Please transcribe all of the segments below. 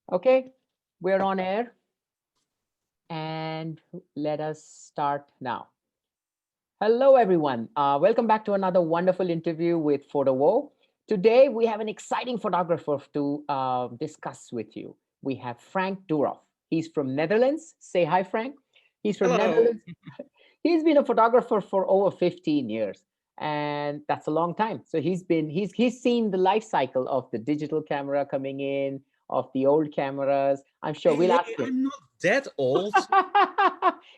Okay, we're on air and let us start now. Hello, everyone. Welcome back to another wonderful interview with Photo. Today, we have an exciting photographer to discuss with you. We have Frank Doorhof. He's from Netherlands. Say hi, Frank. He's from Hello. Netherlands. He's been a photographer for over 15 years, and that's a long time. So he's seen the life cycle of the digital camera coming in, of the old cameras. I'm sure Hey, we'll hey, ask him. I'm not that old.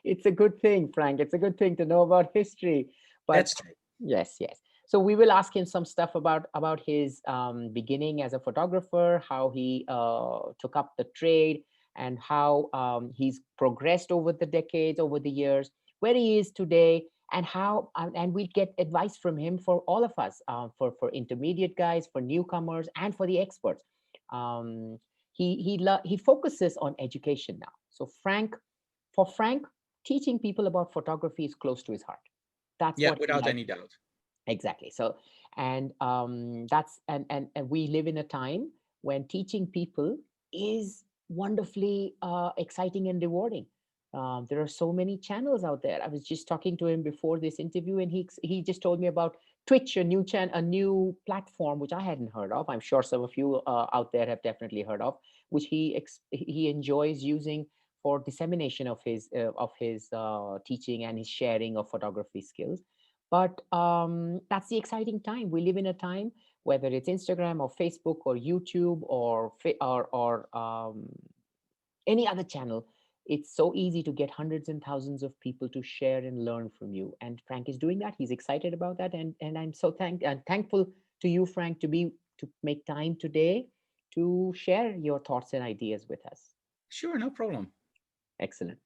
It's a good thing, Frank. It's a good thing to know about history. But That's true. yes, yes. So we will ask him some stuff about his beginning as a photographer, how he took up the trade, and how he's progressed over the decades, over the years, where he is today, and how and we get advice from him for all of us, for intermediate guys, for newcomers, and for the experts. Um, he focuses on education now. So Frank, teaching people about photography is close to his heart. That's Yeah, what he without likes. any doubt. Exactly. So, and that's and we live in a time when teaching people is wonderfully exciting and rewarding. There are so many channels out there. I was just talking to him before this interview, and he just told me about Twitch, a new platform which I hadn't heard of. I'm sure some of you out there have definitely heard of, which he enjoys using for dissemination of his teaching and his sharing of photography skills. But that's the exciting time. We live in a time, whether it's Instagram or Facebook or YouTube or any other channel, it's so easy to get hundreds and thousands of people to share and learn from you. And Frank is doing that. He's excited about that, and I'm so thankful to you, Frank, to make time today to share your thoughts and ideas with us. Sure, no problem. Excellent.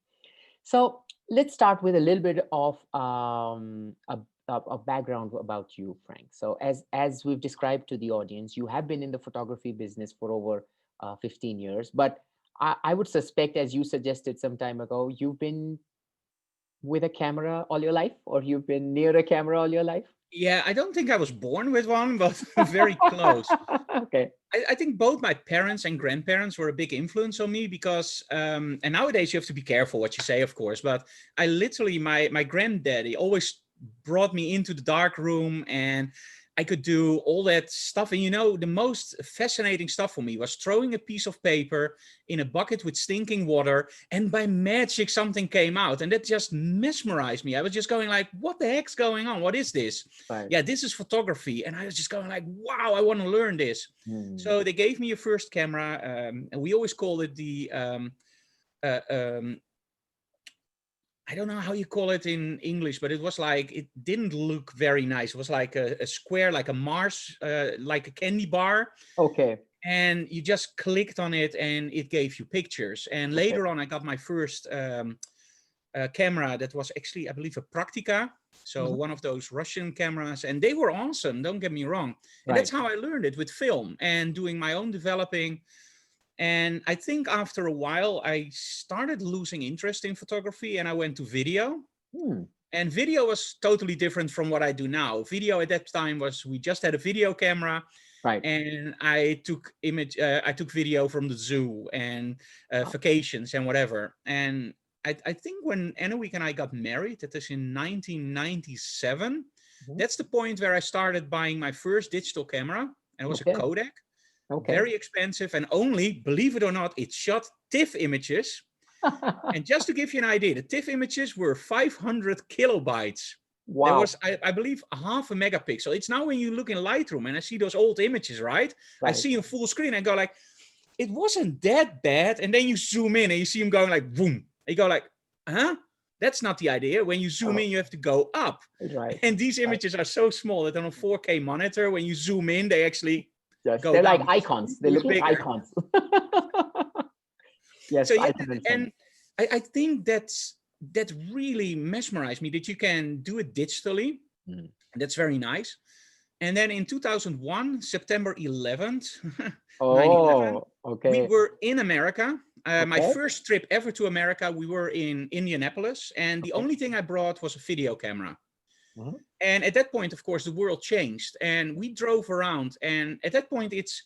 So let's start with a little bit of a background about you, Frank. So as we've described to the audience, you have been in the photography business for over 15 years. But I would suspect, as you suggested some time ago, you've been with a camera all your life, or you've been near a camera all your life. Yeah, I don't think I was born with one, but very close. Okay. I think both my parents and grandparents were a big influence on me because, and nowadays you have to be careful what you say, of course, but I literally, my granddaddy always brought me into the dark room and I could do all that stuff. And the most fascinating stuff for me was throwing a piece of paper in a bucket with stinking water, and by magic something came out, and that just mesmerized me. I was just going like, "What the heck's going on? What is this?" Right. Yeah, this is photography, and I was just going like, "Wow, I want to learn this." Hmm. So they gave me a first camera, and we always called it the uh, um, I don't know how you call it in English, but it was like it didn't look very nice. It was like a square, like a Mars, like a candy bar, Okay. and you just clicked on it, and it gave you pictures. And Okay. later on, I got my first camera that was actually, I believe, a Praktica. So Mhm. one of those Russian cameras, and they were awesome. Don't get me wrong. And that's Right. how I learned it, with film and doing my own developing. And I think after a while, I started losing interest in photography and I went to video. Hmm. And video was totally different from what I do now. Video at that time was, we just had a video camera, Right. and I took video from the zoo and Oh. vacations and whatever. And I think when Anouk and I got married, that is in 1997, Mhm. that's the point where I started buying my first digital camera. And it was a Okay. Kodak, Okay. very expensive, and only, believe it or not, it shot TIFF images. And just to give you an idea, the TIFF images were 500 kilobytes. There Wow. was, I believe, a half a megapixel. It's now when you look in Lightroom and I see those old images, right? I Right. see in full screen and go like, it wasn't that bad. And then you zoom in and you see them going like, boom. And you go like, huh? That's not the idea. When you zoom Oh, in, you have to go up. right. And these Right. images are so small that on a 4K monitor, when you zoom in, they actually Yes, go they're like down because icons. They everything is look like bigger. icons. Yes, So yeah, I can understand. and I think that really mesmerized me, that you can do it digitally. Mm. That's very nice. And then in 2001, September 11th, 9/11, Oh, we okay. were in America. My Okay. first trip ever to America, we were in Indianapolis, and the Okay. only thing I brought was a video camera. Mhm. And at that point, of course, the world changed, and we drove around. And at that point, it's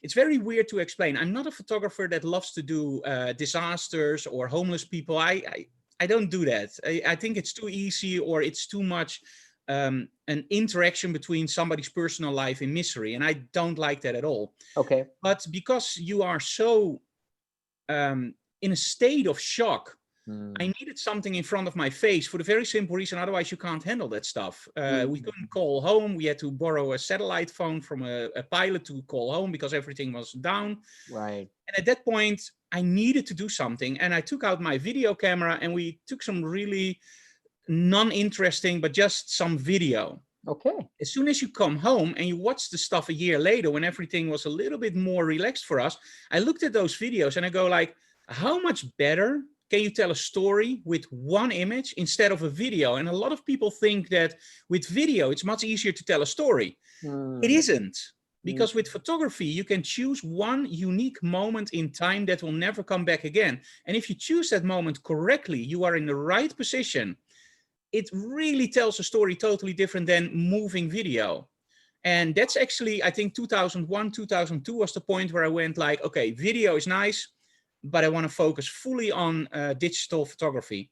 it's very weird to explain. I'm not a photographer that loves to do disasters or homeless people. I don't do that. I think it's too easy, or it's too much an interaction between somebody's personal life and misery. And I don't like that at all. Okay. But because you are so in a state of shock, I needed something in front of my face for the very simple reason, otherwise you can't handle that stuff. We couldn't call home. We had to borrow a satellite phone from a pilot to call home because everything was down. Right. And at that point, I needed to do something. And I took out my video camera and we took some really non-interesting, but just some video. Okay. As soon as you come home and you watch the stuff a year later, when everything was a little bit more relaxed for us, I looked at those videos and I go like, how much better can you tell a story with one image instead of a video? And a lot of people think that with video, it's much easier to tell a story. It isn't, because with photography, you can choose one unique moment in time that will never come back again. And if you choose that moment correctly, you are in the right position. It really tells a story totally different than moving video. And that's actually, I think 2001, 2002 was the point where I went like, okay, video is nice, but I want to focus fully on digital photography.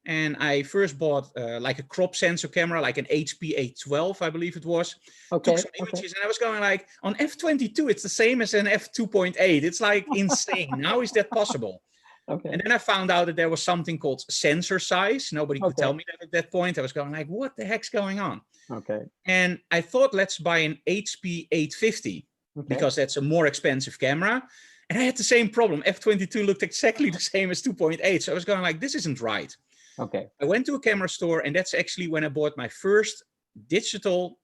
And I first bought like a crop sensor camera, like an HP 812, I believe it was. Okay. Took some images and I was going like, on f22, it's the same as an f2.8. It's like insane. How is that possible? Okay. And then I found out that there was something called sensor size. Nobody could tell me that at that point. I was going like, what the heck's going on? Okay. And I thought, let's buy an HP 850 because that's a more expensive camera. And I had the same problem. F22 looked exactly the same as 2.8. So I was going like, this isn't right. Okay. I went to a camera store, and that's actually when I bought my first digital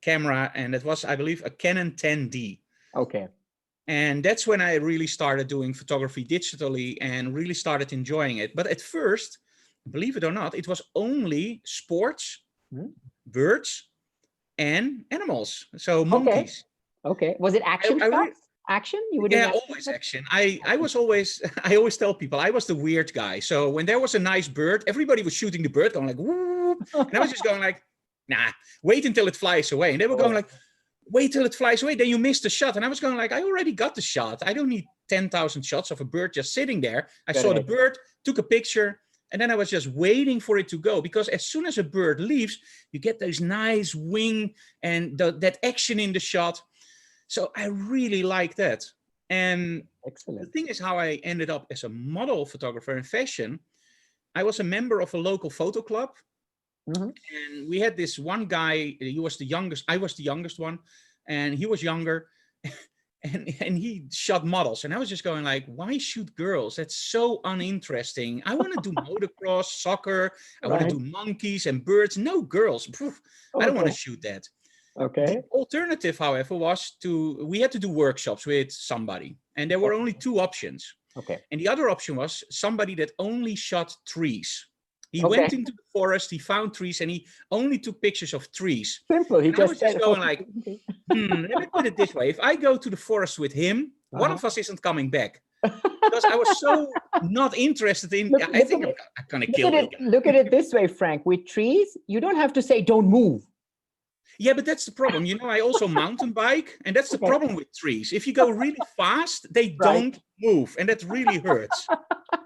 camera. And it was, I believe, a Canon 10D. Okay. And that's when I really started doing photography digitally and really started enjoying it. But at first, believe it or not, it was only sports, birds, and animals. So monkeys. Okay. Was it action shots? Action? You would always action. I was always, I always tell people I was the weird guy. So when there was a nice bird, everybody was shooting the bird, going like, whoop. And I was just going like, nah, wait until it flies away. And they were going like, wait till it flies away, then you missed the shot. And I was going like, I already got the shot. I don't need 10,000 shots of a bird just sitting there. I saw the bird, took a picture, and then I was just waiting for it to go. Because as soon as a bird leaves, you get those nice wing and that action in the shot. So I really like that. And the thing is how I ended up as a model photographer in fashion. I was a member of a local photo club. And we had this one guy, he was the youngest, I was the youngest one, and he was younger, and he shot models. And I was just going like, why shoot girls? That's so uninteresting. I want to do motocross, soccer, I want to do monkeys and birds, no girls. I don't want to shoot that. The alternative, however, was we had to do workshops with somebody, and there were only two options. And the other option was somebody that only shot trees. He went into the forest, he found trees, and he only took pictures of trees. Simple. He was just going like, let me put it this way. If I go to the forest with him, one of us isn't coming back. Because I was so not interested in, I think I'm going to kill him. Look at it this way, Frank. With trees, you don't have to say, don't move. Yeah, but that's the problem. You know, I also mountain bike, and that's the problem with trees. If you go really fast, they don't move, and that really hurts.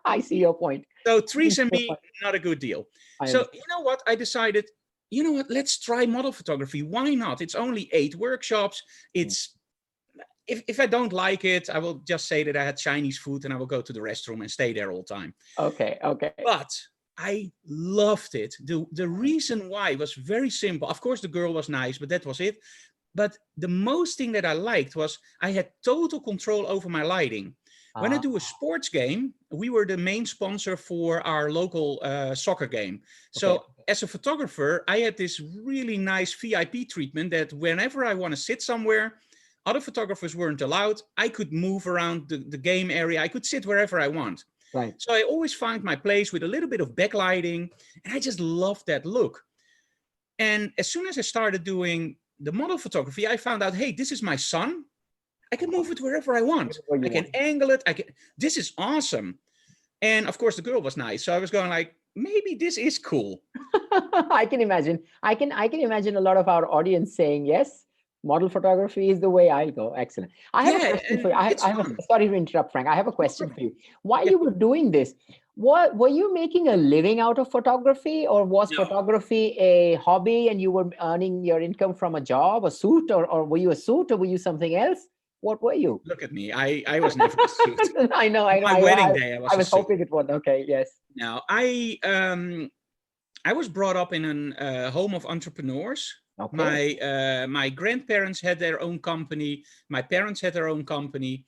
I see your point. So trees and me, not a good deal. So you know what? I decided, you know what? Let's try model photography. Why not? It's only 8 workshops. It's if I don't like it, I will just say that I had Chinese food and I will go to the restroom and stay there all the time. Okay. But I loved it. The reason why was very simple. Of course, the girl was nice, but that was it. But the most thing that I liked was I had total control over my lighting. When I do a sports game, we were the main sponsor for our local soccer game. So as a photographer, I had this really nice VIP treatment that whenever I want to sit somewhere, other photographers weren't allowed. I could move around the game area. I could sit wherever I want. So I always find my place with a little bit of backlighting, and I just loved that look. And as soon as I started doing the model photography, I found out, hey, this is my son. I can move it wherever I want. I can angle it. This is awesome. And of course, the girl was nice. So I was going like, maybe this is cool. I can imagine. I can imagine a lot of our audience saying, yes, Model photography is the way I'll go. Excellent. I have a Yeah, question for you. and it's I have fun. sorry to interrupt, Frank. I have a No question problem. for you. While Yeah. you were doing this, what were you making a living out of photography, or was No, photography a hobby and you were earning your income from a job, a suit, or were you a suit, or were you something else? What were you? look at me. I was never a suit. I know, On I know. my wedding day, I I was a was suit. hoping it was okay. Yes. Now, I was brought up in a home of entrepreneurs. Okay. My grandparents had their own company. My parents had their own company,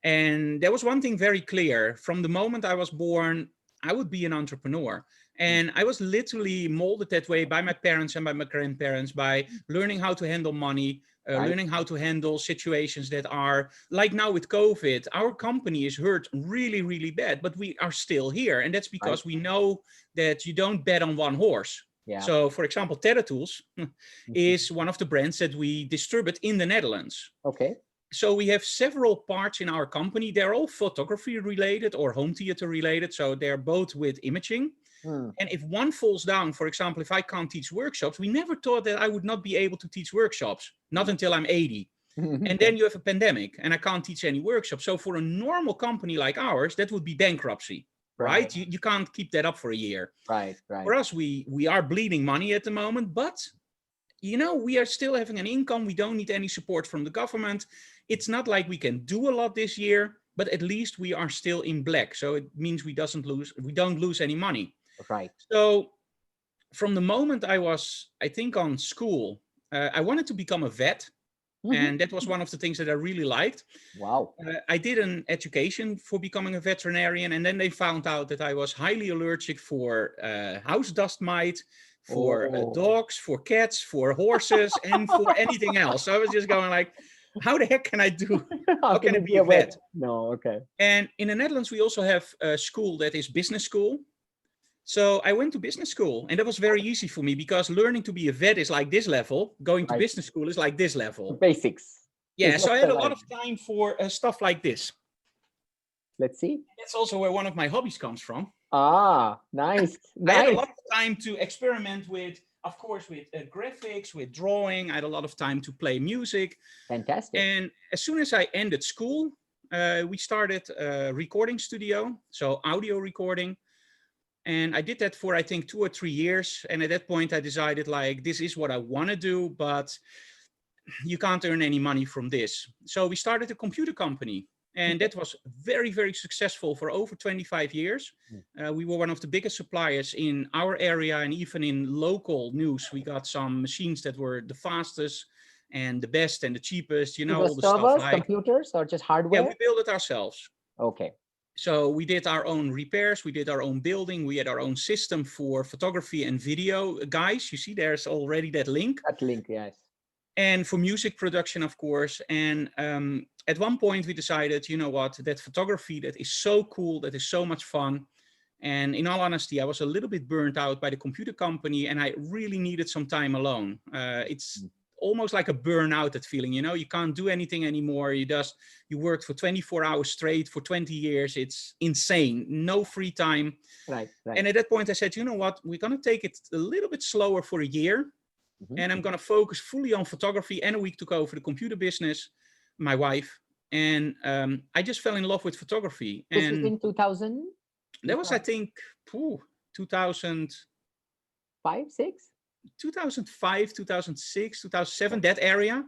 and there was one thing very clear: from the moment I was born, I would be an entrepreneur. And I was literally molded that way by my parents and by my grandparents, by learning how to handle money, Right. learning how to handle situations that are like now with COVID. Our company is hurt really, really bad, but we are still here. And that's Right. because we know that you don't bet on one horse. Yeah. So, for example, Terra Tools Mhm. is one of the brands that we distribute in the Netherlands. Okay. So we have several parts in our company. They're all photography related or home theater related. So they're both with imaging. Hmm. And if one falls down, for example, if I can't teach workshops, we never thought that I would not be able to teach workshops, not until I'm 80. And Okay. then you have a pandemic and I can't teach any workshops. So for a normal company like ours, that would be bankruptcy, Right. right? You can't keep that up for a year. Right. Right. For us, we are bleeding money at the moment, but we are still having an income. We don't need any support from the government. It's not like we can do a lot this year, but at least we are still in black. So it means we don't lose any money. Right. So from the moment I was, I think, on school, I wanted to become a vet. Mhm. And that was one of the things that I really liked. Wow. I did an education for becoming a veterinarian, and then they found out that I was highly allergic for house dust mite, for Oh. dogs, for cats, for horses, and for anything else. So I was just going like, how the heck can I do? How How can can I it be be a a wet? vet? No. Okay. And in the Netherlands, we also have a school that is business school. So I went to business school, and that was very easy for me because learning to be a vet is like this level. Going to Right. business school is like this The level. basics. Yeah, It's so just I had a lot survival. of time for stuff like this. Let's see. That's also where one of my hobbies comes from. Ah, nice. I had a Nice. lot of time to experiment with, of course, with graphics, with drawing. I had a lot of time to play music. Fantastic. And as soon as I ended school, we started a recording studio, so audio recording. And I did that for, I think, 2 or 3 years. And at that point, I decided, like, this is what I want to do, but you can't earn any money from this. So we started a computer company. And Okay. that was very, very successful for over 25 years. Mm. We were one of the biggest suppliers in our area, and even in local news. We got some machines that were the fastest and the best and the cheapest, It all was the stuff servers, like, computers, or just yeah, hardware? we built it ourselves. Okay. So we did our own repairs, we did our own building, we had our own system for photography and video. Guys, you see there's already that link. That link, yes. And for music production, of course. And at one point we decided, you know what, that photography, that is so cool, that is so much fun. And in all honesty, I was a little bit burnt out by the computer company, and I really needed some time alone. It's Mm. almost like a burnout, that feeling, you can't do anything anymore. You worked for 24 hours straight for 20 years. It's insane. No free time. Right, right. And at that point I said, you know what, we're going to take it a little bit slower for a year. Mhm. And I'm going to focus fully on photography. And a week took over the computer business, my wife. And I just fell in love with photography. This was And in 2000, that was, I think, 2000, 5, 6? 2005, 2006, 2007, that area.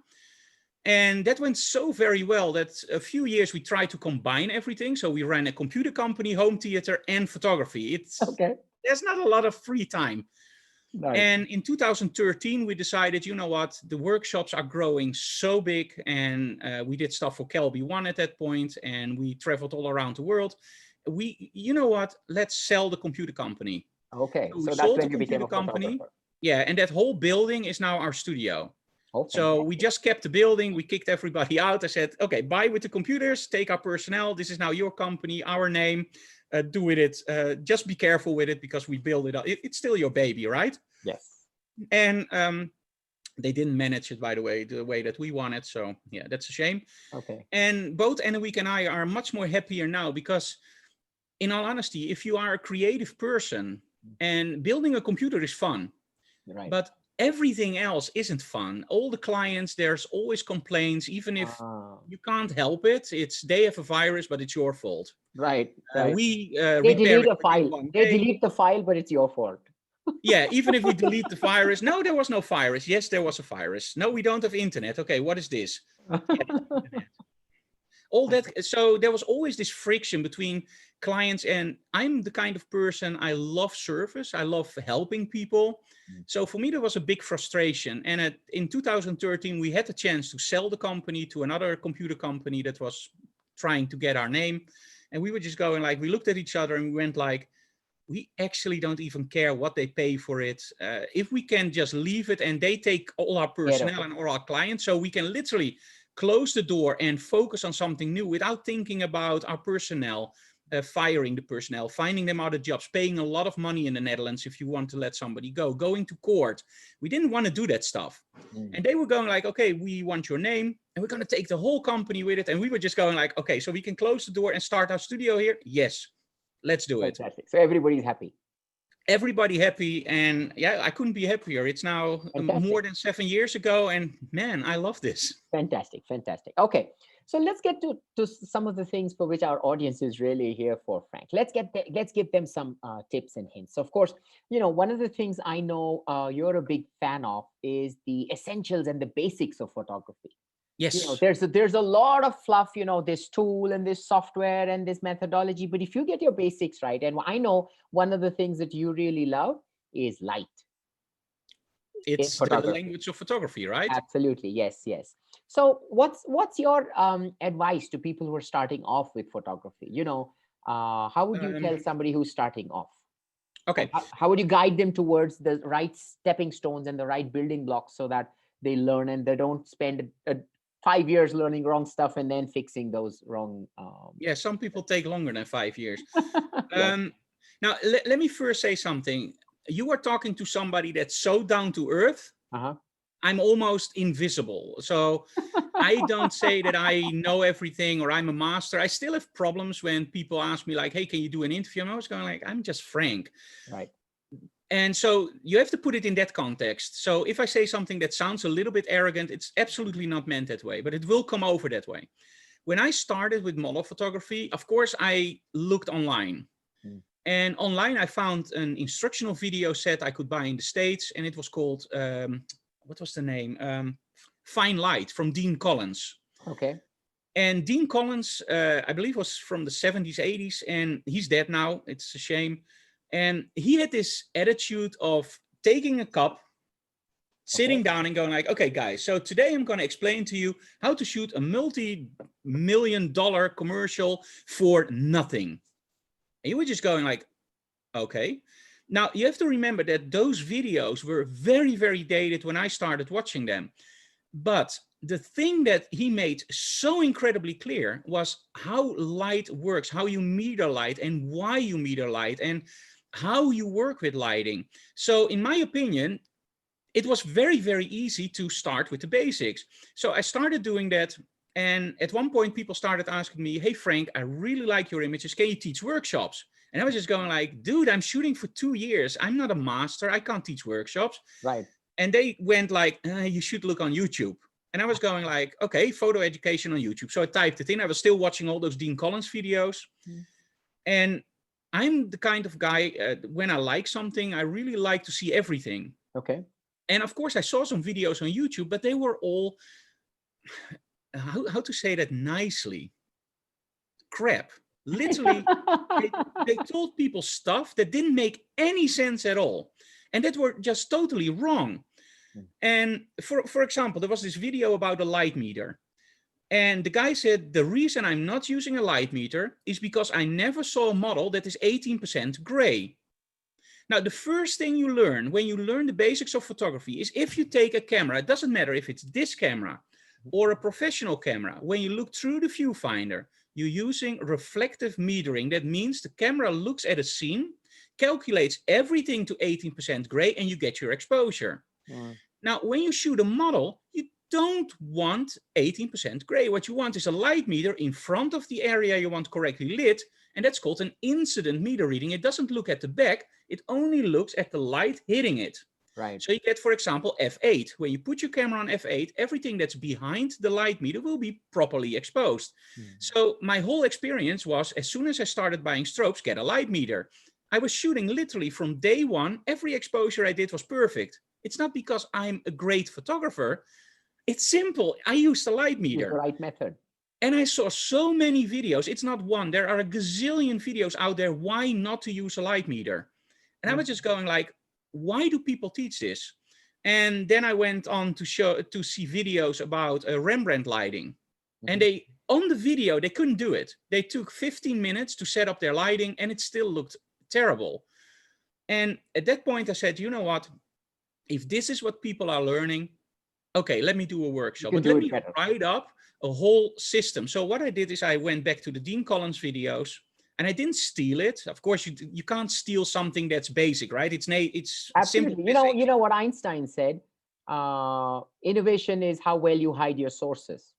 And that went so very well that a few years we tried to combine everything. So we ran a computer company, home theater, and photography. Okay. There's not a lot of free time. Nice. And in 2013, we decided, you know what, the workshops are growing so big. And we did stuff for Kelby One at that point, and we traveled all around the world. You know what, let's sell the computer company. Okay. So we So that's sold the when you became computer a company. photographer. Yeah, and that whole building is now our studio. Oh, So we fantastic. just kept the building. We kicked everybody out. I said, okay, buy with the computers, take our personnel. This is now your company, our name. Do with it. Just be careful with it because we build it up. It's still your baby, right? Yes. And they didn't manage it, by the way that we wanted. So yeah, that's a shame. Okay. And both Anneweek and I are much more happier now because, in all honesty, if you are a creative person, and building a computer is fun, Right. but everything else isn't fun. All the clients, there's always complaints, even if Ah, you can't help it. It's they have a virus, but it's your fault. right, right. We They repair delete it a within file. one They day. delete the file, but it's your fault. Yeah, even if we delete the virus. No, there was no virus. Yes, there was a virus. No, we don't have internet. Okay, what is this? Yeah, it's internet. All that. So there was always this friction between clients, and I'm the kind of person, I love service, I love helping people. So for me there was a big frustration, and in 2013 we had the chance to sell the company to another computer company that was trying to get our name, and we were just going like, we looked at each other and we went like, we actually don't even care what they pay for it. If we can just leave it and they take all our Care of personnel it. and all our clients, so we can literally close the door and focus on something new without thinking about our personnel, firing the personnel, finding them other jobs, paying a lot of money in the Netherlands if you want to let somebody go, going to court. We didn't want to do that stuff. And they were going like, okay, we want your name and we're going to take the whole company with it. And we were just going like, okay, so we can close the door and start our studio here? Yes, let's do it. Fantastic. So everybody's happy. Everybody happy, and yeah, I couldn't be happier. It's now Fantastic. more than 7 years ago, and man, I love this. Fantastic, fantastic. Okay, so let's get to some of the things for which our audience is really here for, Frank. Let's give them some tips and hints. So of course, one of the things I know you're a big fan of is the essentials and the basics of photography. Yes. There's a lot of fluff, this tool and this software and this methodology, but if you get your basics right, and I know one of the things that you really love is light in It's the photography. language of photography, right? Absolutely, yes, yes. So what's your advice to people who are starting off with photography? How would you tell somebody who's starting off? And Okay. how would you guide them towards the right stepping stones and the right building blocks so that they learn and they don't spend 5 years learning wrong stuff and then fixing those wrong Yeah, some people take longer than 5 years. yes. Now, let me first say something. You are talking to somebody that's so down to earth. Uh-huh. I'm almost invisible. So I don't say that I know everything or I'm a master. I still have problems when people ask me like, hey, can you do an interview? I'm always going like, I'm just Frank. Right. And so you have to put it in that context. So if I say something that sounds a little bit arrogant, it's absolutely not meant that way, but it will come over that way. When I started with model photography, of course, I looked online. And online, I found an instructional video set I could buy in the States. And it was called, what was the name? Fine Light from Dean Collins. Okay. And Dean Collins, I believe, was from the 70s, 80s, and he's dead now. It's a shame. And he had this attitude of taking a cup, sitting down and going like, okay, guys, so today I'm going to explain to you how to shoot a multi-million-dollar commercial for nothing. And you were just going like, okay. Now, you have to remember that those videos were very, very dated when I started watching them. But the thing that he made so incredibly clear was how light works, how you meter light and why you meter light and how you work with lighting. So in my opinion, it was very, very easy to start with the basics. So I started doing that. And at one point, people started asking me, hey, Frank, I really like your images. Can you teach workshops? And I was just going like, dude, I'm shooting for 2 years. I'm not a master. I can't teach workshops. Right. And they went like, you should look on YouTube. And I was going like, okay, photo education on YouTube. So I typed it in. I was still watching all those Dean Collins videos. And I'm the kind of guy, when I like something, I really like to see everything. Okay. And of course, I saw some videos on YouTube, but they were all, how to say that nicely? Crap. Literally, they told people stuff that didn't make any sense at all. And that were just totally wrong. And for example, there was this video about a light meter. And the guy said, the reason I'm not using a light meter is because I never saw a model that is 18% gray. Now, the first thing you learn when you learn the basics of photography is if you take a camera, it doesn't matter if it's this camera or a professional camera, when you look through the viewfinder, you're using reflective metering. That means the camera looks at a scene, calculates everything to 18% gray, and you get your exposure. Now, when you shoot a model, you don't want 18% gray. What you want is a light meter in front of the area you want correctly lit, and that's called an incident meter reading. It doesn't look at the back, it only looks at the light hitting it. Right. So you get, for example, f8. When you put your camera on f8, everything that's behind the light meter will be properly exposed. Mm. So my whole experience was, as soon as I started buying strobes, get a light meter. I was shooting literally from day one. Every exposure I did was perfect. It's not because I'm a great photographer. It's simple. I used a light Use the meter. right method. And I saw so many videos. It's not one. There are a gazillion videos out there. Why not to use a light meter? And I was just going like, why do people teach this? And then I went on to see videos about Rembrandt lighting. And they, on the video, they couldn't do it. They took 15 minutes to set up their lighting and it still looked terrible. And at that point I said, you know what? If this is what people are learning, okay, let me do a workshop, but let me write up a whole system. So what I did is I went back to the Dean Collins videos and I didn't steal it. Of course, you can't steal something that's basic, right? It's Absolutely. simple. You know what Einstein said? Innovation is how well you hide your sources.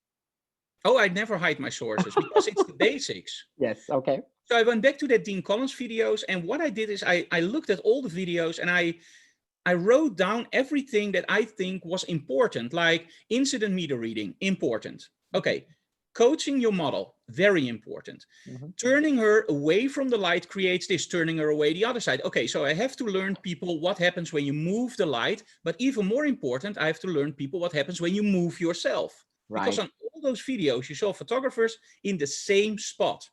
Oh, I never hide my sources because it's the basics. Yes. Okay. So I went back to the Dean Collins videos, and what I did is I looked at all the videos and I wrote down everything that I think was important, like incident meter reading, important. Okay, coaching your model, very important. Turning her away from the light creates this, turning her away the other side. Okay, so I have to learn people what happens when you move the light, but even more important, I have to learn people what happens when you move yourself. Right. Because on all those videos, you saw photographers in the same spot.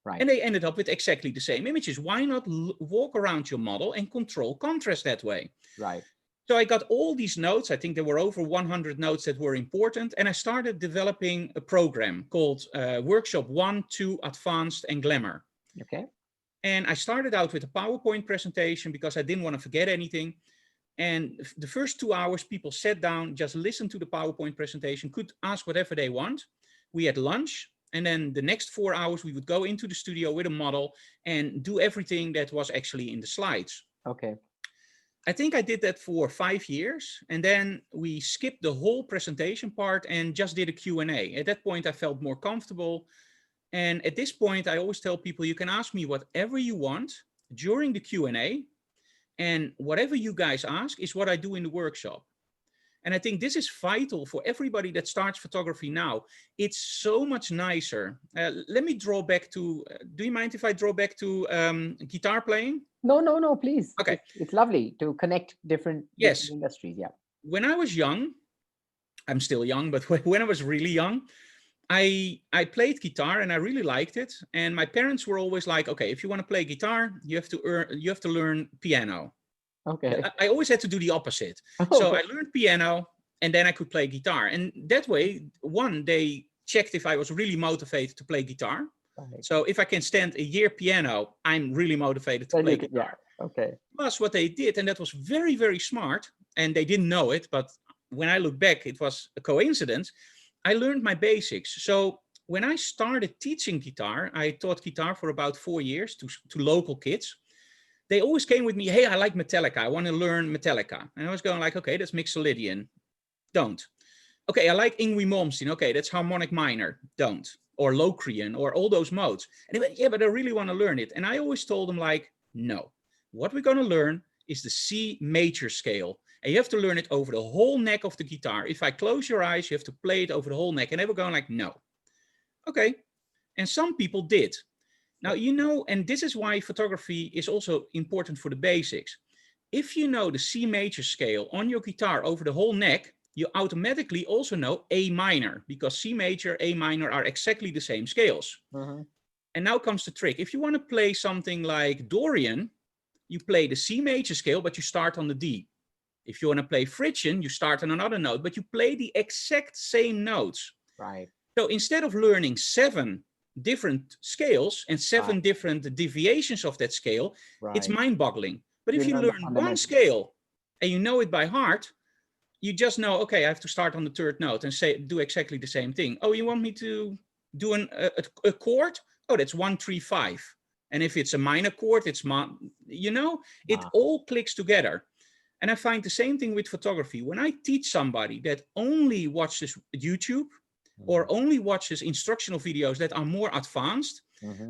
Right. And they ended up with exactly the same images. Why not walk around your model and control contrast that way? Right. So I got all these notes. I think there were over 100 notes that were important. And I started developing a program called Workshop 1, 2, Advanced, and Glamour. Okay. And I started out with a PowerPoint presentation because I didn't want to forget anything. And the first 2 hours, people sat down, just listened to the PowerPoint presentation, could ask whatever they want. We had lunch. And then the next 4 hours, we would go into the studio with a model and do everything that was actually in the slides. Okay. I think I did that for 5 years. And then we skipped the whole presentation part and just did a Q&A. At that point, I felt more comfortable. And at this point, I always tell people, you can ask me whatever you want during the Q&A. And whatever you guys ask is what I do in the workshop. And I think this is vital for everybody that starts photography now. It's so much nicer. Let me draw back to, do you mind if I draw back to guitar playing? No, please. Okay. It's lovely to connect different industries. Yeah. When I was young, I'm still young, but when I was really young, I played guitar and I really liked it. And my parents were always like, okay, if you want to play guitar, you have to learn piano. Okay. I always had to do the opposite. So I learned piano and then I could play guitar. And that way, one, they checked if I was really motivated to play guitar. Right. So if I can stand a year piano, I'm really motivated to play guitar. Yeah. Okay. Plus what they did, and that was very, very smart, and they didn't know it, but when I look back, it was a coincidence. I learned my basics. So when I started teaching guitar, I taught guitar for about 4 years to local kids. They always came with me, hey, I like Metallica. I want to learn Metallica. And I was going like, okay, that's Mixolydian. Don't. Okay, I like Yngwie Malmsteen. Okay, that's harmonic minor. Don't. Or Locrian, or all those modes. And they went, yeah, but I really want to learn it. And I always told them like, no. What we're going to learn is the C major scale. And you have to learn it over the whole neck of the guitar. If I close your eyes, you have to play it over the whole neck. And they were going like, no. Okay. And some people did. Now, you know, and this is why photography is also important for the basics. If you know the C major scale on your guitar over the whole neck, you automatically also know A minor, because C major, A minor are exactly the same scales. And now comes the trick. If you want to play something like Dorian, you play the C major scale, but you start on the D. If you want to play Phrygian, you start on another note, but you play the exact same notes. Right. So instead of learning 7 different scales and 7 different deviations of that scale, it's mind-boggling. But if you learn one scale and you know it by heart, you just know, okay, I have to start on the 3rd note and do exactly the same thing. Oh, you want me to do a chord? Oh, that's 1, 3, 5. And if it's a minor chord, it's, you know, it all clicks together. And I find the same thing with photography. When I teach somebody that only watches YouTube or only watches instructional videos that are more advanced,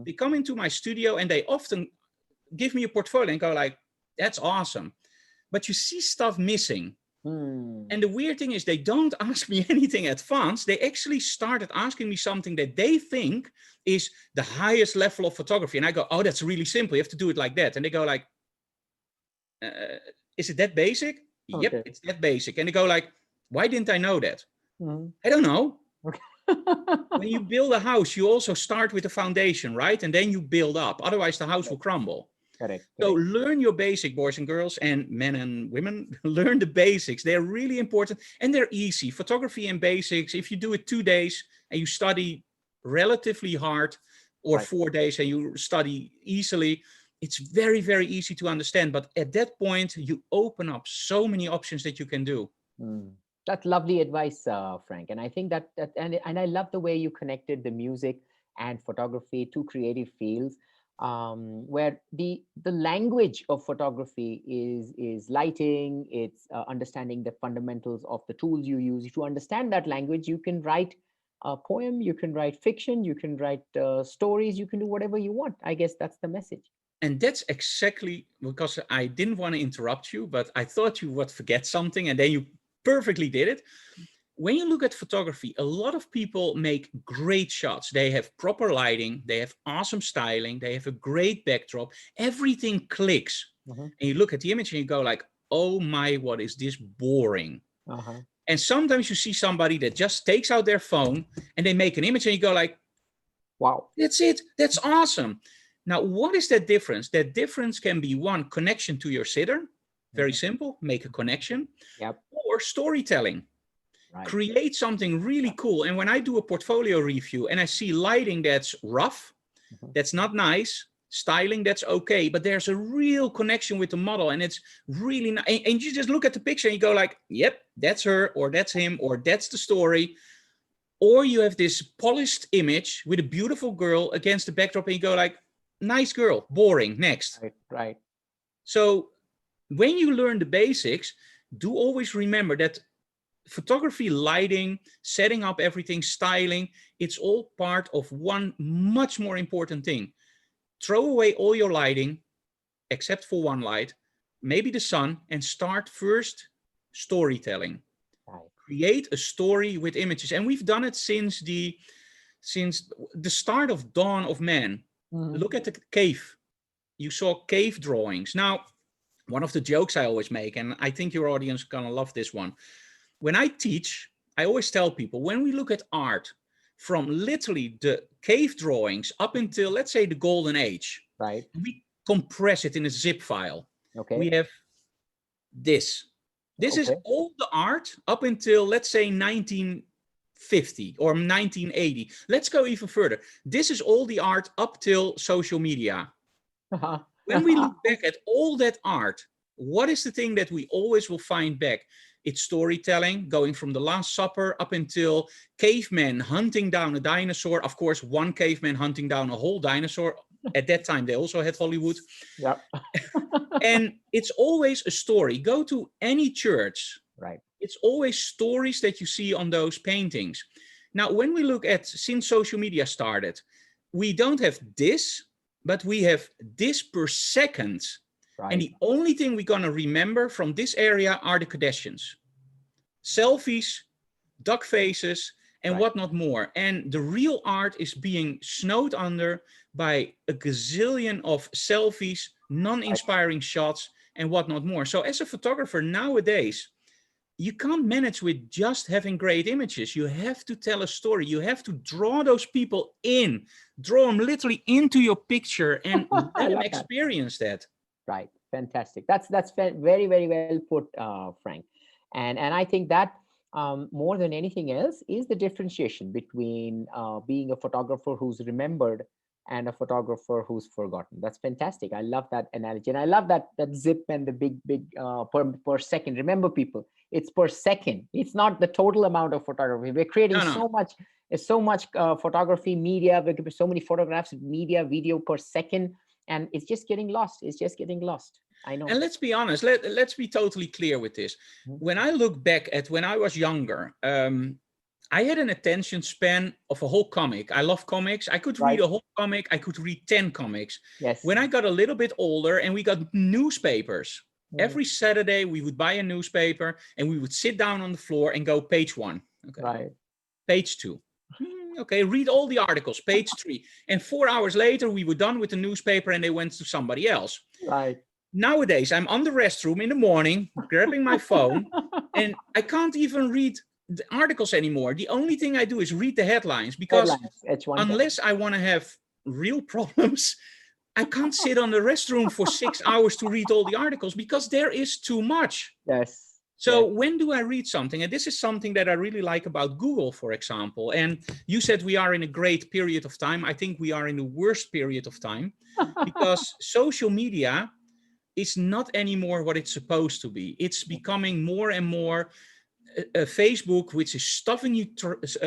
they come into my studio and they often give me a portfolio and go like, that's awesome. but you see stuff missing. Hmm. And the weird thing is they don't ask me anything advanced. They actually started asking me something that they think is the highest level of photography. And I go, oh, that's really simple. You have to do it like that. And they go like, is it that basic? Yep, Okay. it's that basic. And they go like, why didn't I know that? Mhm. I don't know. Okay. When you build a house, you also start with the foundation, right? And then you build up. Otherwise, the house will Correct. crumble. Correct. So Correct. learn your basic, boys and girls, and men and women. Learn the basics. They're really important, and they're easy. Photography and basics. If you do it 2 days and you study relatively hard, or Right. 4 days and you study easily, it's very, very easy to understand. But at that point, you open up so many options that you can do. Mm. That's lovely advice, Frank. And I think and I love the way you connected the music and photography, two creative fields, where the language of photography is lighting. It's understanding the fundamentals of the tools you use. If you understand that language, you can write a poem, you can write fiction, you can write stories, you can do whatever you want. I guess that's the message. And that's exactly because I didn't want to interrupt you, but I thought you would forget something, and then you perfectly did it. When you look at photography, a lot of people make great shots. They have proper lighting, they have awesome styling, they have a great backdrop, everything clicks. Uh-huh. And you look at the image and you go like, oh my, what is this boring? Uh-huh. And sometimes you see somebody that just takes out their phone and they make an image and you go like, Wow. that's it, that's awesome. Now, what is that difference? That difference can be one, connection to your sitter, very Mhm. simple, make a connection, Yep. or storytelling. Right. Create something really cool. And when I do a portfolio review and I see lighting that's rough, Mhm. that's not nice, styling that's okay, but there's a real connection with the model and it's really nice. And you just look at the picture and you go like, yep, that's her, or that's him, or that's the story. Or you have this polished image with a beautiful girl against the backdrop and you go like, nice girl, boring, next. Right. Right. So when you learn the basics, do always remember that photography, lighting, setting up everything, styling, it's all part of one much more important thing. Throw away all your lighting, except for one light, maybe the sun, and start first storytelling. Right. Create a story with images. And we've done it since the start of dawn of man. Mhm. Look at the cave. You saw cave drawings. Now, one of the jokes I always make, and I think your audience is gonna love this one. When I teach, I always tell people, when we look at art from literally the cave drawings up until, let's say, the golden age, Right. we compress it in a zip file. We Okay. have this. This is Okay. all the art up until, let's say, 1950 or 1980. Let's go even further. This is all the art up till social media. When we look back at all that art, what is the thing that we always will find back? It's storytelling, going from the Last Supper up until cavemen hunting down a dinosaur. Of course, one caveman hunting down a whole dinosaur. At that time, they also had Hollywood. Yep. And it's always a story. Go to any church. Right. It's always stories that you see on those paintings. Now, when we look at, since social media started, we don't have this, but we have this per second. And Right. the only thing we're gonna remember from this area are the Kardashians. Selfies, duck faces, and Right. whatnot more. And the real art is being snowed under by a gazillion of selfies, Right. non-inspiring shots, and whatnot more. So as a photographer nowadays, you can't manage with just having great images. You have to tell a story. You have to draw those people in, draw them literally into your picture and I let them love that. experience that. Right. Fantastic. That's very very well put, Frank. And I think that more than anything else is the differentiation between being a photographer who's remembered and a photographer who's forgotten. That's fantastic. I love that analogy, and I love that zip and the big per second. Remember, people, it's per second. It's not the total amount of photography. We're creating No, no. so much photography, media. We give so many photographs, media, video per second, and it's just getting lost. It's just getting lost. I know. And let's be honest, let's be totally clear with this. Mhm. When I look back at when I was younger, I had an attention span of a whole comic. I love comics. I could read Right. a whole comic. I could read 10 comics. Yes. When I got a little bit older and we got newspapers, Every Saturday, we would buy a newspaper and we would sit down on the floor and go page 1. Okay. Right. Page 2. Okay, read all the articles, page 3. And 4 hours later, we were done with the newspaper and they went to somebody else. Right. Nowadays, I'm on the restroom in the morning, grabbing my phone, and I can't even read the articles anymore. The only thing I do is read the headlines, because unless I want to have real problems, I can't sit on the restroom for 6 hours to read all the articles, because there is too much. Yes. So when do I read something? And this is something that I really like about Google, for example. And you said we are in a great period of time. I think we are in the worst period of time, because social media is not anymore what it's supposed to be. It's becoming more and more Facebook, which is stuffing you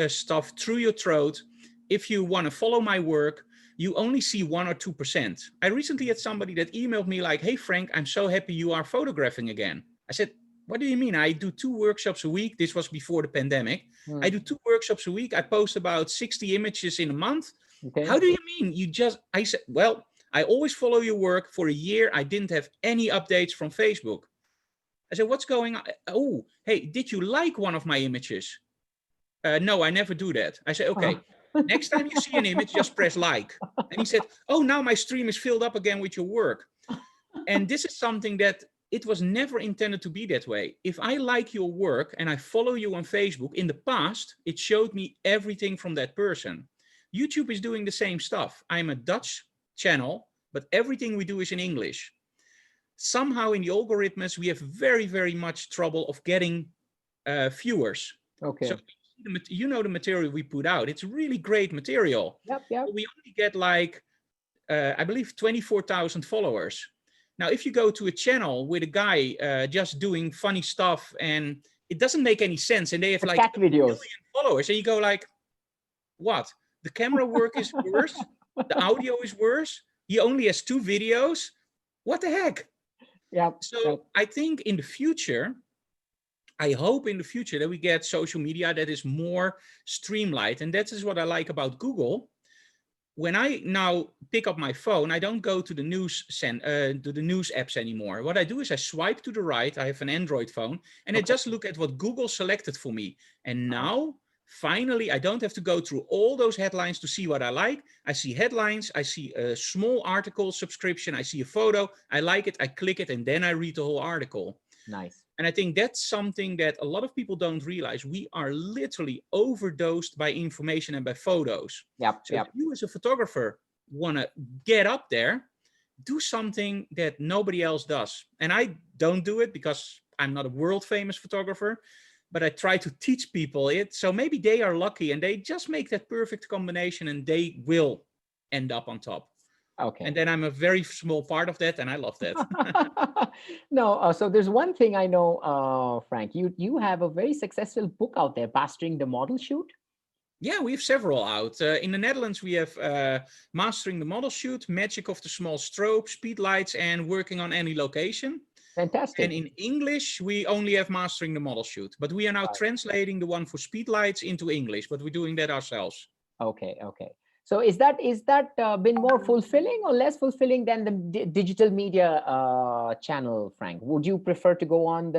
stuff through your throat. If you want to follow my work, you only see 1 or 2%. I recently had somebody that emailed me like, "Hey, Frank, I'm so happy you are photographing again." I said, "What do you mean? I do 2 workshops a week." This was before the pandemic. I do 2 workshops a week. I post about 60 images in a month. Okay. How do you mean? I said, "Well, I always follow your work. For a year, I didn't have any updates from Facebook." I said, "What's going on?" "Oh, hey, did you like one of my images?" "No, I never do that." I said, "Okay, next time you see an image, just press like." And he said, "Oh, now my stream is filled up again with your work." And this is something that it was never intended to be that way. If I like your work and I follow you on Facebook, in the past, it showed me everything from that person. YouTube is doing the same stuff. I'm a Dutch channel, but everything we do is in English. Somehow in the algorithms, we have very, very much trouble of getting viewers. Okay. So you know the material we put out. It's really great material. Yep. We only get like, I believe 24,000 followers. Now, if you go to a channel with a guy just doing funny stuff and it doesn't make any sense, and they have like a million followers, and you go like, what? The camera work is worse. The audio is worse. He only has 2 videos. What the heck? Yeah. So I think in the future, I hope in the future that we get social media that is more streamlined. And that is what I like about Google. When I now pick up my phone, I don't go to the news apps anymore. What I do is I swipe to the right. I have an Android phone, and I just look at what Google selected for me. And now, finally, I don't have to go through all those headlines to see what I like. I see headlines, I see a small article subscription, I see a photo, I like it, I click it, and then I read the whole article. Nice. And I think that's something that a lot of people don't realize. We are literally overdosed by information and by photos. Yep. So if you as a photographer want to get up there, do something that nobody else does. And I don't do it because I'm not a world famous photographer, but I try to teach people it. So maybe they are lucky and they just make that perfect combination and they will end up on top. Okay. And then I'm a very small part of that, and I love that. No, so there's one thing I know, Frank. You have a very successful book out there, Mastering the Model Shoot. Yeah, we have several out. In the Netherlands, we have Mastering the Model Shoot, Magic of the Small Strobe, Speed Lights, and Working on Any Location. Fantastic. And in English, we only have Mastering the Model Shoot, but we are now translating the one for Speed Lights into English, but we're doing that ourselves. Okay. So is that been more fulfilling or less fulfilling than the digital media channel, Frank? Would you prefer to go on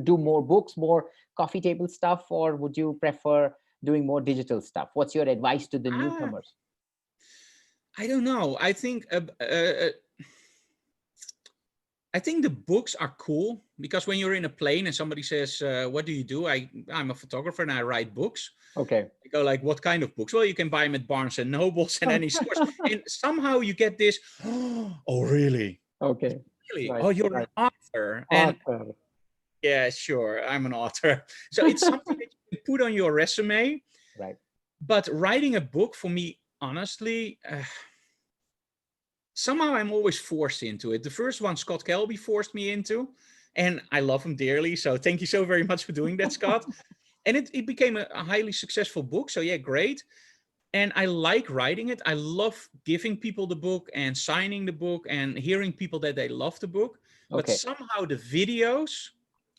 do more books, more coffee table stuff, or would you prefer doing more digital stuff? What's your advice to the newcomers? I don't know. I think the books are cool because when you're in a plane and somebody says, "What do you do?" I'm a photographer and I write books. Okay. You go like, "What kind of books?" Well, you can buy them at Barnes and Nobles and any stores. And somehow you get this, "Oh, really? Okay. Really? Right. Oh, you're an author." And yeah, sure, I'm an author. So it's something that you can put on your resume. Right. But writing a book for me, honestly, somehow I'm always forced into it. The first one, Scott Kelby forced me into, and I love him dearly. So thank you so very much for doing that, Scott. And it became a highly successful book. So yeah, great. And I like writing it. I love giving people the book and signing the book and hearing people that they love the book. Okay. But somehow the videos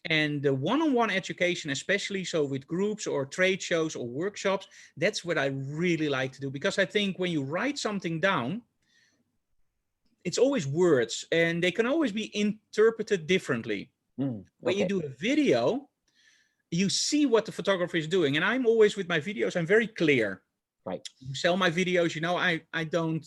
and the one-on-one education, especially so with groups or trade shows or workshops, that's what I really like to do. Because I think when you write something down, it's always words, and they can always be interpreted differently. When you Okay. do a video, you see what the photographer is doing. And I'm always with my videos, I'm very clear. Right. You sell my videos, you know, I don't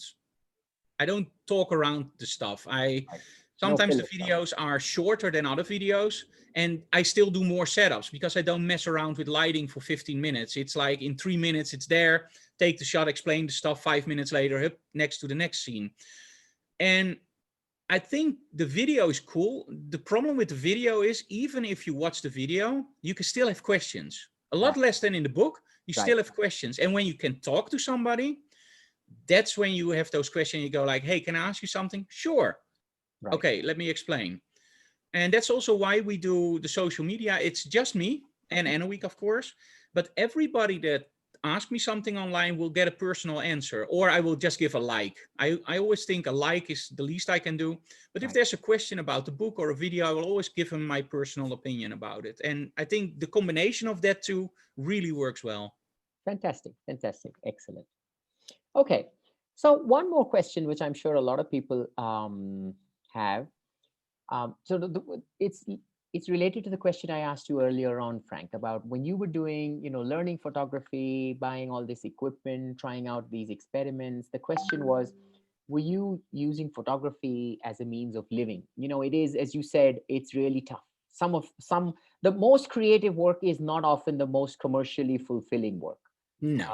talk around the stuff. Right. No Sometimes the filler stuff. videos are shorter than other videos, and I still do more setups because I don't mess around with lighting for 15 minutes. It's like in 3 minutes, it's there, take the shot, explain the stuff, 5 minutes later, hip, next to the next scene. And I think the video is cool. The problem with the video is, even if you watch the video, you can still have questions. A lot Right. less than in the book. You Right. still have questions. And when you can talk to somebody, that's when you have those questions. You go like, hey, can I ask you something? Sure. Right. Okay, let me explain. And that's also why we do the social media. It's just me and Anna Week, of course. But everybody that asks me something online will get a personal answer, or I will just give a like. I always think a like is the least I can do. But if Right. there's a question about the book or a video, I will always give him my personal opinion about it. And I think the combination of that two really works well. Fantastic. Fantastic. Excellent. Okay. So one more question, which I'm sure a lot of people have. So it's related to the question I asked you earlier on, Frank, about when you were doing, learning photography, buying all this equipment, trying out these experiments. The question was, were you using photography as a means of living? It is, as you said, it's really tough. The most creative work is not often the most commercially fulfilling work. No,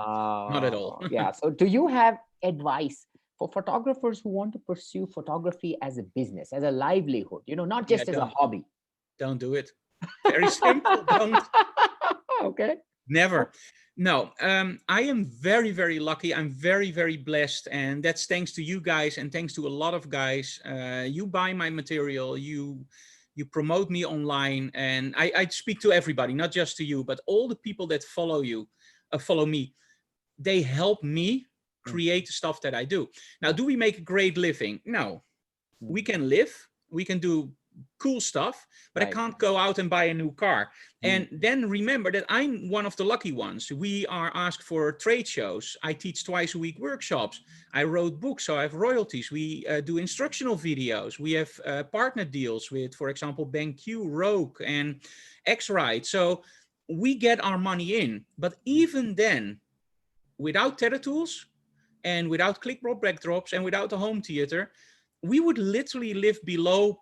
not at all. Yeah. So, do you have advice for photographers who want to pursue photography as a business, as a livelihood? Not Yeah, just as a hobby. don't do it. Very simple. Don't. Okay. Never. No, I am very, very lucky. I'm very, very blessed. And that's thanks to you guys and thanks to a lot of guys. You buy my material, you promote me online. And I speak to everybody, not just to you, but all the people that follow you, follow me. They help me Mm. create the stuff that I do. Now, do we make a great living? No. We can live, we can do cool stuff, but I Right. can't go out and buy a new car. Mm. And then remember that I'm one of the lucky ones. We are asked for trade shows. I teach twice a week workshops. I wrote books, so I have royalties. We do instructional videos. We have partner deals with, for example, BenQ, Rogue, and X-Ride. So we get our money in. But even then, without tether tools and without clickball backdrops and without the home theater, we would literally live below,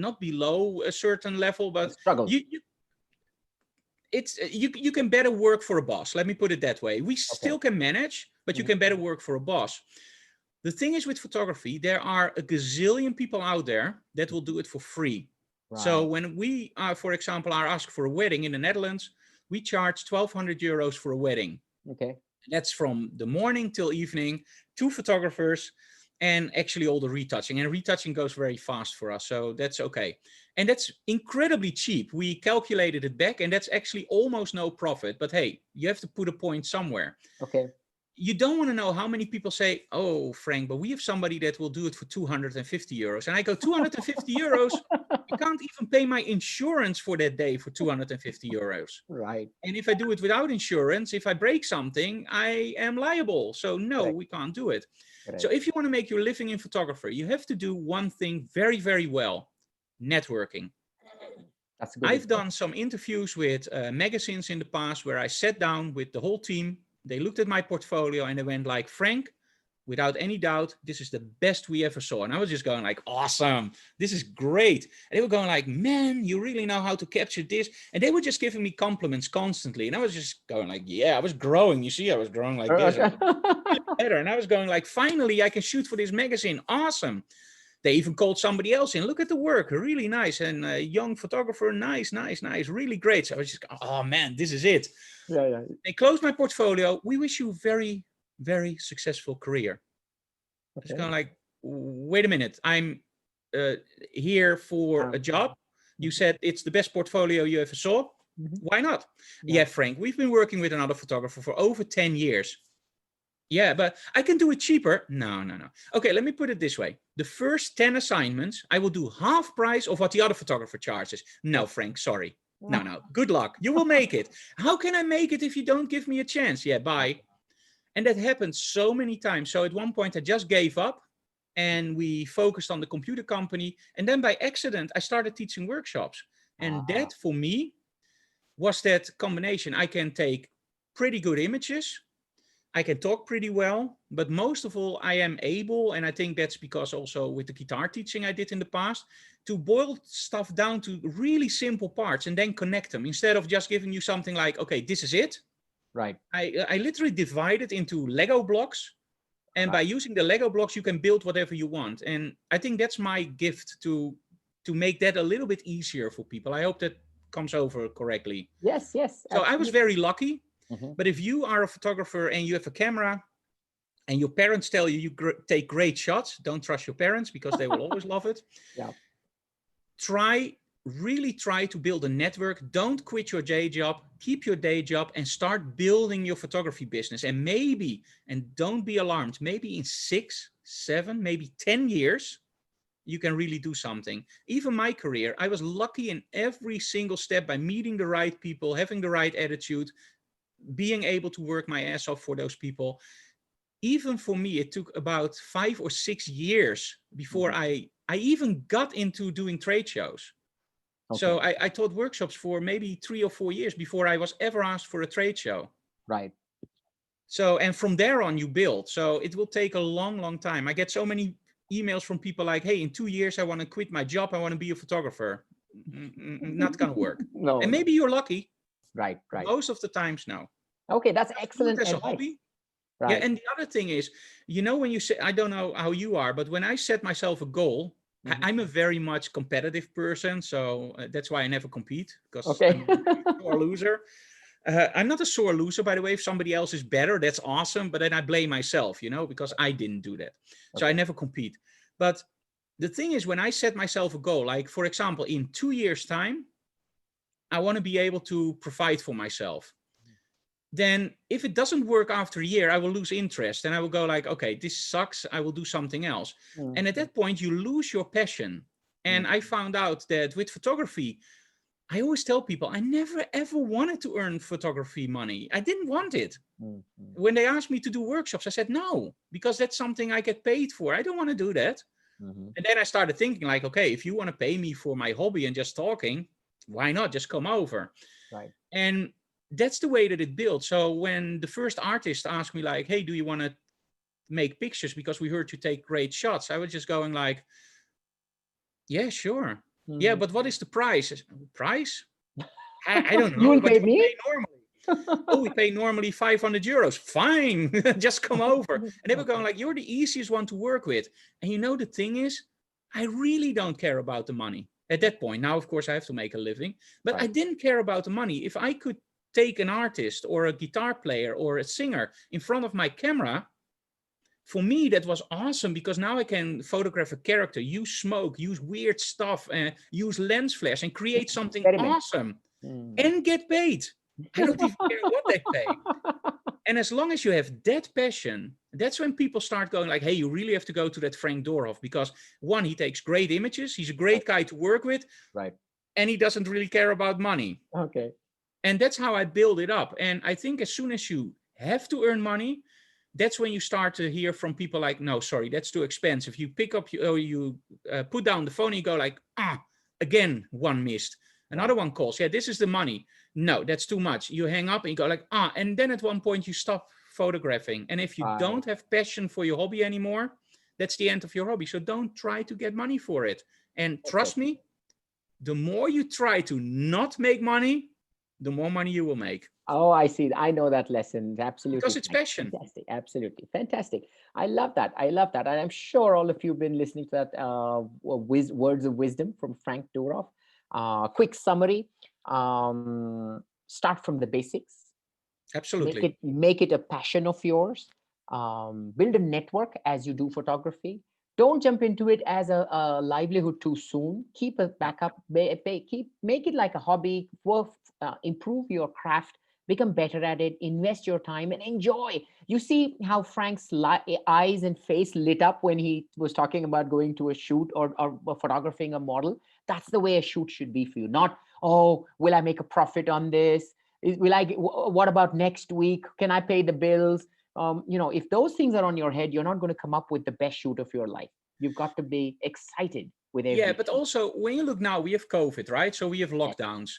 not below a certain level, but Struggle. you can better work for a boss. Let me put it that way. We Okay. still can manage, but you Mhm. can better work for a boss. The thing is with photography, there are a gazillion people out there that will do it for free. So Right. when we are, for example, are asked for a wedding in the Netherlands, we charge 1,200 euros for a wedding. Okay. That's from the morning till evening, 2 photographers, and actually all the retouching. And retouching goes very fast for us, so that's okay. And that's incredibly cheap. We calculated it back, and that's actually almost no profit. But hey, you have to put a point somewhere. Okay. You don't want to know how many people say, oh, Frank, but we have somebody that will do it for 250 euros. And I go, 250 euros? I can't even pay my insurance for that day for 250 euros. Right. And if I do it without insurance, if I break something, I am liable. So no, Correct. we can't do it. Correct. So if you want to make your living in photography, you have to do one thing very, very well: networking. That's a good I've advice. done some interviews with magazines in the past where I sat down with the whole team. They looked at my portfolio and they went like, Frank, without any doubt, this is the best we ever saw. And I was just going like, awesome, this is great. And they were going like, man, you really know how to capture this. And they were just giving me compliments constantly. And I was just going like, yeah, I was growing. You see, I was growing like this. Okay. Better. And I was going like, finally, I can shoot for this magazine. Awesome. They even called somebody else in. Look at the work, really nice. And a young photographer, nice, really great. So I was just, oh man, this is it. Yeah, yeah. They closed my portfolio. We wish you very, very successful career. It's kind Okay. of like, wait a minute, I'm here for a job. You said it's the best portfolio you ever saw. Mhm. Why not? Yeah. Yeah, Frank, we've been working with another photographer for over 10 years. Yeah, but I can do it cheaper. No. Okay, let me put it this way. The first 10 assignments, I will do half price of what the other photographer charges. No, Frank, sorry. No. Good luck. You will make it. How can I make it if you don't give me a chance? Yeah, bye. And that happened so many times. So at one point, I just gave up. and we focused on the computer company. And then by accident, I started teaching workshops. And Ah, that for me was that combination. I can take pretty good images, I can talk pretty well, but most of all, I am able, and I think that's because also with the guitar teaching I did in the past, to boil stuff down to really simple parts and then connect them instead of just giving you something like, okay, this is it. right. I literally divide it into Lego blocks. And by Right. using the Lego blocks, you can build whatever you want. And I think that's my gift to make that a little bit easier for people. I hope that comes over correctly. Yes, yes, So I was absolutely. very lucky. Hmm. But if you are a photographer and you have a camera and your parents tell you take great shots, don't trust your parents because they will always love it. Yeah. Really try to build a network. Don't quit your day job, keep your day job and start building your photography business. And maybe, and don't be alarmed, maybe in 6, 7, maybe 10 years, you can really do something. Even my career, I was lucky in every single step by meeting the right people, having the right attitude, being able to work my ass off for those people. Even for me, it took about 5 or 6 years before Hmm. I even got into doing trade shows. So Okay. I taught workshops for maybe 3 or 4 years before I was ever asked for a trade show. Right. So, and from there on you build. So it will take a long, long time. I get so many emails from people like, hey, in 2 years, I want to quit my job. I want to be a photographer. Not going to work. No, And no. maybe you're lucky. Right, right. Most of the times, no. Okay, that's Just do it excellent as a advice. hobby. Yeah, Right. and the other thing is, when you say, I don't know how you are, but when I set myself a goal, Hmm. I'm a very much competitive person. So that's why I never compete because I'm Okay. a really sore loser. I'm not a sore loser, by the way. If somebody else is better, that's awesome. But then I blame myself, because I didn't do that. So I Okay. never compete. But the thing is, when I set myself a goal, like for example, in 2 years' time, I want to be able to provide for myself. Then if it doesn't work after a year, I will lose interest and I will go like, okay, this sucks. I will do something else. And at Mm-hmm. that point, you lose your passion. And I found out that with photography, I always tell people I never ever wanted to earn photography money. I didn't want it. Mm-hmm. When they asked me to do workshops, I said no, because that's something I get paid for. I don't want to do that. Mm-hmm. And then I started thinking like, okay, if you want to pay me for my hobby and just talking, why not just come over? Right. And that's the way that it built. So when the first artist asked me like, hey, do you want to make pictures because we heard you take great shots, I was just going like, yeah, sure. Yeah, Mm-hmm. but what is the price? I said, price? I don't You know. will What pay do we me? pay normally? Oh, we pay normally 500 euros. Fine. Just come over. And they were going Okay. like, you're the easiest one to work with. And the thing is, I really don't care about the money at that point. Now, of course, I have to make a living, but I Right. didn't care about the money. If I could take an artist or a guitar player or a singer in front of my camera, for me, that was awesome because now I can photograph a character, use smoke, use weird stuff, use lens flash and create something Experiment. awesome Mm. and get paid. I don't even care what they pay. And as long as you have that passion, that's when people start going like, hey, you really have to go to that Frank Doorhof because one, he takes great images. He's a Right. great guy to work with Right. and he doesn't really care about money. Okay. And that's how I build it up. And I think as soon as you have to earn money, that's when you start to hear from people like, no, sorry, that's too expensive. You pick up, you put down the phone and you go like, again, one missed. Right. Another one calls, yeah, this is the money. No, that's too much. You hang up and you go like, and then at one point you stop photographing. And if you Right. don't have passion for your hobby anymore, that's the end of your hobby. So don't try to get money for it. And Okay. trust me, the more you try to not make money, the more money you will make Oh, I see. I know that lesson. Absolutely. because it's passion. Fantastic. Absolutely. Fantastic. I love that. I love that. And I'm sure all of you have been listening to that words of wisdom from Frank Doorhof. Quick summary. Start from the basics. Make Absolutely. it make it a passion of yours. Build a network as you do photography. Don't jump into it as a livelihood too soon. Keep a Yeah. backup. Keep make it like a hobby. Work, improve your craft. Become better at it. Invest your time and enjoy. You see how Frank's eyes and face lit up when he was talking about going to a shoot or photographing a model. That's the way a shoot should be for you. Not, oh, will I make a profit on this? Will I what about next week? Can I pay the bills? If those things are on your head, you're not going to come up with the best shoot of your life. You've got to be excited with Yeah, but everything. also when you look now, we have COVID, right? So we have Yes. lockdowns.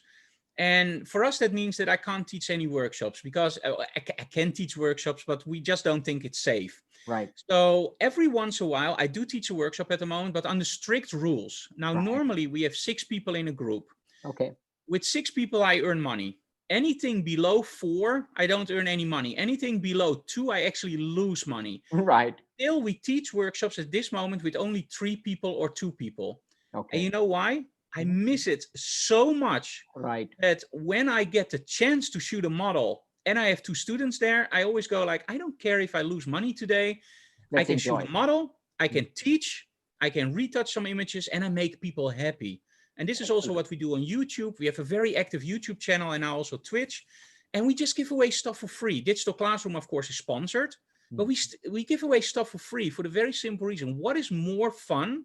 And for us, that means that I can't teach any workshops because I can teach workshops, but we just don't think it's safe. Right. So every once in a while, I do teach a workshop at the moment, but under strict rules. Now, Right. normally we have 6 people in a group. Okay. With 6 people, I earn money. Anything below 4, I don't earn any money. Anything below 2, I actually lose money. Right. Still, we teach workshops at this moment with only 3 people or 2 people. And you Okay. know why? I Mhm. miss it so much Right. that when I get the chance to shoot a model and I have 2 students there, I always go like, I don't care if I lose money today. I Let's can shoot enjoy. a model, I Mm. can teach, I can retouch some images, and I make people happy. And this is also Excellent. what we do on YouTube. We have a very active YouTube channel and now also Twitch. And we just give away stuff for free. Digital Classroom, of course, is sponsored, but Mm. we give away stuff for free for the very simple reason. What is more fun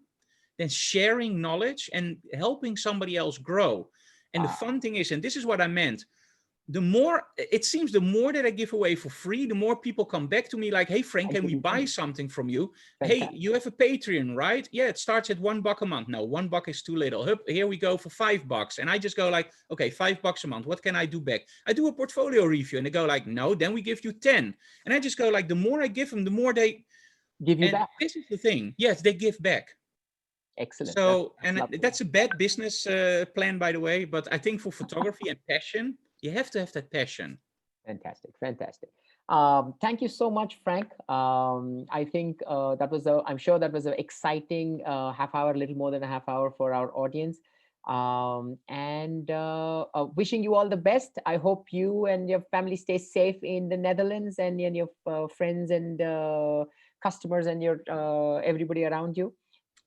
than sharing knowledge and helping somebody else grow? And the Wow. fun thing is, and this is what I meant, the more it seems, the more that I give away for free, the more people come back to me like, hey Frank, I can give we you buy money. something from you? Hey, Fantastic. you have a Patreon, right? Yeah, it starts at $1 a month. No, $1 is too little. Hup, here we go for $5. And I just go like, okay, $5 a month, what can I do back? I do a portfolio review, and they go like, no, then we give you 10. And I just go like, the more I give them, the more they, Give you and back. this is the thing, yes, they give back. Excellent. So, That's and lovely. that's a bad business plan, by the way, but I think for photography and passion, you have to have that passion. Fantastic, fantastic. Thank you so much, Frank. I think that was I'm sure that was an exciting half hour, a little more than a half hour for our audience. And wishing you all the best. I hope you and your family stay safe in the Netherlands, and your friends and customers and your everybody around you.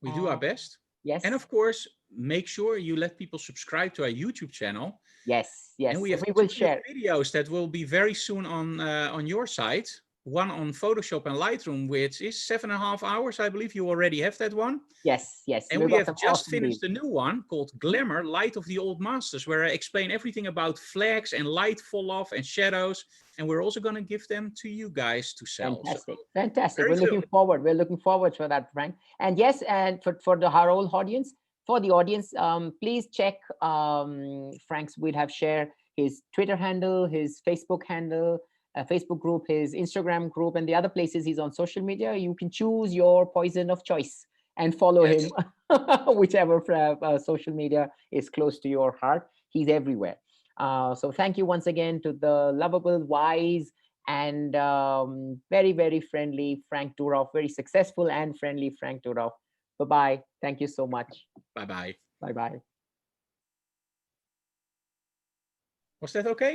We do our And best. And yes, of course, make sure you let people subscribe to our YouTube channel. yes, And yes. we have We 2 will new share. videos that will be very soon on your site. One on Photoshop and Lightroom, which is 7.5 hours. I believe you already have that one. Yes, yes. And We've we got have some just awesome reels. finished a new one called Mhm. Glamour, Light of the Old Masters, where I explain everything about flags and light fall off and shadows. And we're also going to give them to you guys to sell. So Fantastic, fantastic. very We're looking soon. forward. We're looking forward for that, Frank. And yes, and for the our whole audience, for the audience, please check Frank's. We'll have share his Twitter handle, his Facebook handle, Facebook group, his Instagram group, and the other places he's on social media. You can choose your poison of choice and follow him, Yes. whichever social media is close to your heart. He's everywhere. So thank you once again to the lovable, wise, and very, very friendly Frank Doorhof, very successful and friendly Frank Doorhof. Bye bye. Thank you so much. Bye bye. Bye bye. Was that okay?